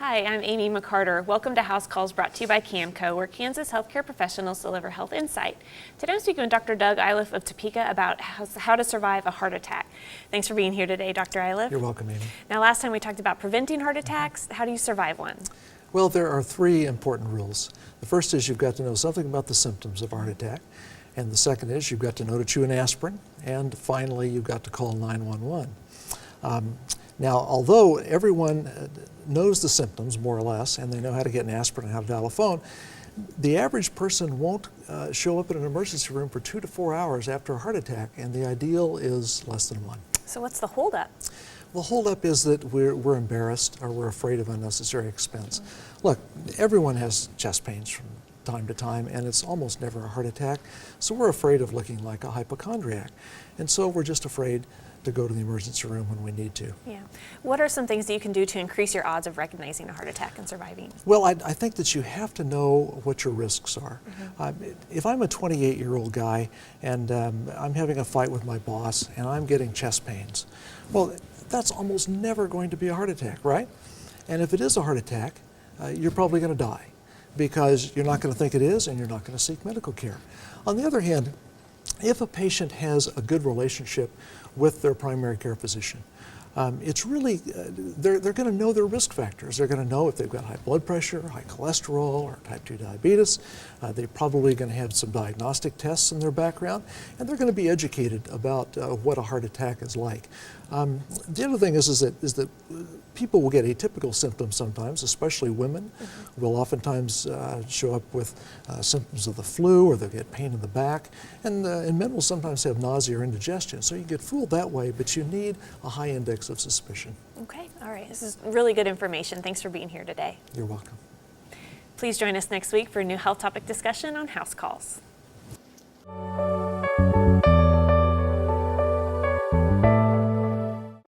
Hi, I'm Amy McCarter. Welcome to House Calls, brought to you by KaMMCO, where Kansas healthcare professionals deliver health insight. Today I'm speaking with Dr. Doug Iliff of Topeka about how to survive a heart attack. Thanks for being here today, Dr. Iliff. You're welcome, Amy. Now, last time we talked about preventing heart attacks. How do you survive one? Well, there are three important rules. The first is you've got to know something about the symptoms of a heart attack. And the second is you've got to know to chew an aspirin. And finally, you've got to call 911. Now, although everyone knows the symptoms, more or less, and they know how to get an aspirin and how to dial a phone, the average person won't show up in an emergency room for 2 to 4 hours after a heart attack, and the ideal is less than 1. So what's the holdup? The holdup is that we're embarrassed or we're afraid of unnecessary expense. Look, everyone has chest pains from time to time, and it's almost never a heart attack, so we're afraid of looking like a hypochondriac. And so we're just afraid to go to the emergency room when we need to. Yeah. What are some things that you can do to increase your odds of recognizing a heart attack and surviving? Well, I think that you have to know what your risks are. If I'm a 28-year-old guy and I'm having a fight with my boss and I'm getting chest pains, well, that's almost never going to be a heart attack, right? And if it is a heart attack, you're probably going to die because you're not going to think it is and you're not going to seek medical care. On the other hand, if a patient has a good relationship with their primary care physician, it's really, they're going to know their risk factors. They're going to know if they've got high blood pressure, high cholesterol, or type 2 diabetes. They're probably going to have some diagnostic tests in their background, and they're going to be educated about what a heart attack is like. The other thing is that people will get atypical symptoms sometimes, especially women will oftentimes show up with symptoms of the flu, or they'll get pain in the back, and men will sometimes have nausea or indigestion. So you get fooled that way, but you need a high index of suspicion. Okay, all right. This is really good information. Thanks for being here today. You're welcome. Please join us next week for a new health topic discussion on House Calls.